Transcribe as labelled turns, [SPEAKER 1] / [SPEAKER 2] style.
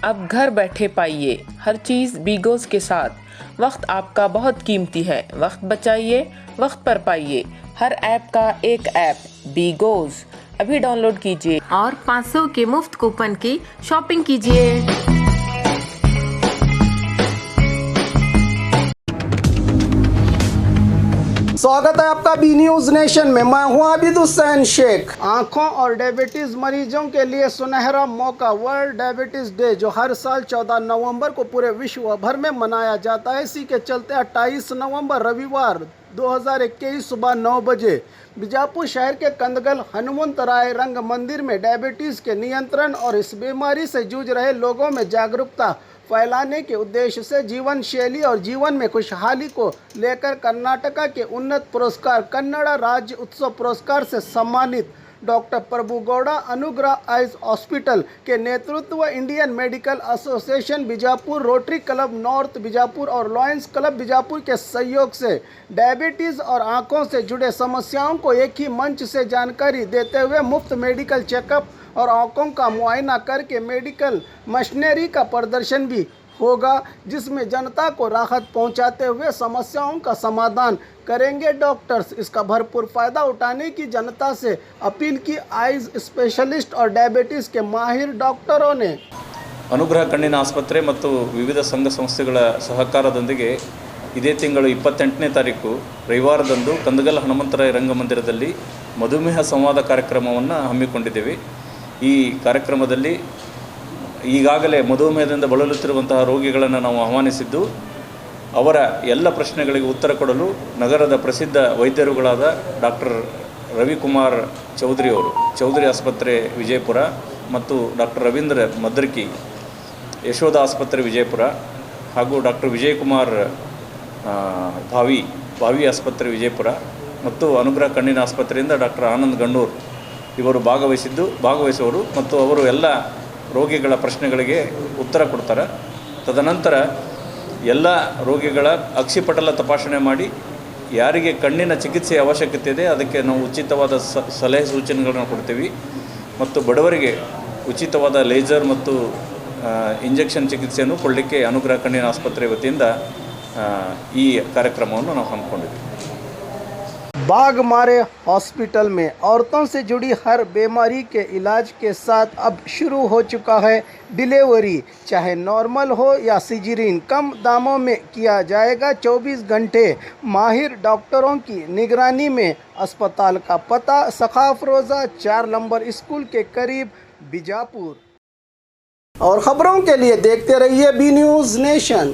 [SPEAKER 1] अब घर बैठे पाइए हर चीज़ बीगोज़ के साथ। वक्त आपका बहुत कीमती है, वक्त बचाइए, वक्त पर पाइए। हर ऐप का एक ऐप बीगोज़ अभी डाउनलोड कीजिए और 500 के मुफ्त कूपन की शॉपिंग कीजिए।
[SPEAKER 2] स्वागत है आपका बी न्यूज नेशन में। मैं हूं आबिद हुसैन शेख। आंखों और डायबिटीज मरीजों के लिए सुनहरा मौका, वर्ल्ड डायबिटीज डे जो हर साल 14 नवंबर को पूरे विश्व भर में मनाया जाता है। इसी के चलते 28 नवंबर रविवार 2021 सुबह 9 बजे बीजापुर शहर के कंदगल हनुमंतराय रंग मंदिर में डायबिटीज के नियंत्रण और इस बीमारी से जूझ रहे लोगों में जागरूकता फैलाने के उद्देश्य से जीवन शैली और जीवन में खुशहाली को लेकर कर्नाटका के उन्नत पुरस्कार कन्नड़ा राज्य उत्सव पुरस्कार से सम्मानित डॉक्टर प्रभु गौड़ा अनुग्रह आइज हॉस्पिटल के नेतृत्व, Indian medical association Bijapur, rotary club north Bijapur और लॉयंस क्लब बीजापुर के सहयोग से डायबिटीज़ और आंखों से जुड़े समस्याओं को एक ही मंच से जानकारी देते हुए मुफ्त मेडिकल चेकअप और आंखों का मुआयना करके मेडिकल मशीनरी का प्रदर्शन भी होगा, जिसमें जनता को राहत पहुंचाते हुए समस्याओं का समाधान करेंगे डॉक्टर्स। इसका भरपूर फायदा उठाने की जनता से अपील की आइज स्पेशलिस्ट और डायबिटीज के माहिर डॉक्टरों ने।
[SPEAKER 3] ಅನುಗ್ರಹ ಕಣ್ಣಿನ ಆಸ್ಪತ್ರೆ ಮತ್ತು ವಿವಿಧ ಸಂಘ ಸಂಸ್ಥೆಗಳ ಸಹಕಾರದೊಂದಿಗೆ ಇದೇ ತಿಂಗಳು 28ನೇ ತಾರೀಕು ರವಿವಾರದಂದು ಕಂದಗಲ್ ಹನುಮಂತರಾಯ ರಂಗಮಂದಿರದಲ್ಲಿ ಮಧುಮೇಹ ಸಂವಾದ ಕಾರ್ಯಕ್ರಮವನ್ನು ಹಮ್ಮಿಕೊಂಡಿದ್ದೇವೆ। ಈ ಕಾರ್ಯಕ್ರಮದಲ್ಲಿ ಈಗಾಗಲೇ ಮಧುಮೇಹದಿಂದ ಬಳಲುತ್ತಿರುವಂತಹ ರೋಗಿಗಳನ್ನು ನಾವು ಆಹ್ವಾನಿಸಿದ್ದು, ಅವರ ಎಲ್ಲ ಪ್ರಶ್ನೆಗಳಿಗೆ ಉತ್ತರ ಕೊಡಲು ನಗರದ ಪ್ರಸಿದ್ಧ ವೈದ್ಯರುಗಳಾದ ಡಾಕ್ಟರ್ ರವಿಕುಮಾರ್ ಚೌಧರಿ ಅವರು, ಚೌಧರಿ ಆಸ್ಪತ್ರೆ ವಿಜಯಪುರ, ಮತ್ತು ಡಾಕ್ಟರ್ ರವೀಂದ್ರ ಮದ್ರಕಿ ಯಶೋಧ ಆಸ್ಪತ್ರೆ ವಿಜಯಪುರ, ಹಾಗೂ ಡಾಕ್ಟರ್ ವಿಜಯಕುಮಾರ್ ಭಾವಿ ಆಸ್ಪತ್ರೆ ವಿಜಯಪುರ, ಮತ್ತು ಅನುಗ್ರಹ ಕಣ್ಣಿನ ಆಸ್ಪತ್ರೆಯಿಂದ ಡಾಕ್ಟರ್ ಆನಂದ್ ಗಣ್ಣೂರ್ ಇವರು ಭಾಗವಹಿಸುವರು ಮತ್ತು ಅವರು ಎಲ್ಲ ರೋಗಿಗಳ ಪ್ರಶ್ನೆಗಳಿಗೆ ಉತ್ತರ ಕೊಡ್ತಾರೆ। ತದನಂತರ ಎಲ್ಲ ರೋಗಿಗಳ ಅಕ್ಷಿಪಟಲ ತಪಾಸಣೆ ಮಾಡಿ ಯಾರಿಗೆ ಕಣ್ಣಿನ ಚಿಕಿತ್ಸೆಯ ಅವಶ್ಯಕತೆ ಇದೆ ಅದಕ್ಕೆ ನಾವು ಉಚಿತವಾದ ಸಲಹೆ ಸೂಚನೆಗಳನ್ನು ಕೊಡ್ತೀವಿ, ಮತ್ತು ಬಡವರಿಗೆ ಉಚಿತವಾದ ಲೇಸರ್ ಮತ್ತು ಇಂಜೆಕ್ಷನ್ ಚಿಕಿತ್ಸೆಯನ್ನು ಕೊಡಲಿಕ್ಕೆ ಅನುಗ್ರಹ ಕಣ್ಣಿನ ಆಸ್ಪತ್ರೆ ವತಿಯಿಂದ ಈ ಕಾರ್ಯಕ್ರಮವನ್ನು ನಾವು ಹಮ್ಮಿಕೊಂಡಿದ್ದೀವಿ।
[SPEAKER 2] बाघमारे हॉस्पिटल में औरतों से जुड़ी हर बीमारी के इलाज के साथ अब शुरू हो चुका है डिलीवरी, चाहे नॉर्मल हो या सिजरीन, कम दामों में किया जाएगा। 24 घंटे माहिर डॉक्टरों की निगरानी में। अस्पताल का पता सखाफ रोज़ा 4 नंबर स्कूल के करीब बीजापुर। और ख़बरों के लिए देखते रहिए बी न्यूज़ नेशन।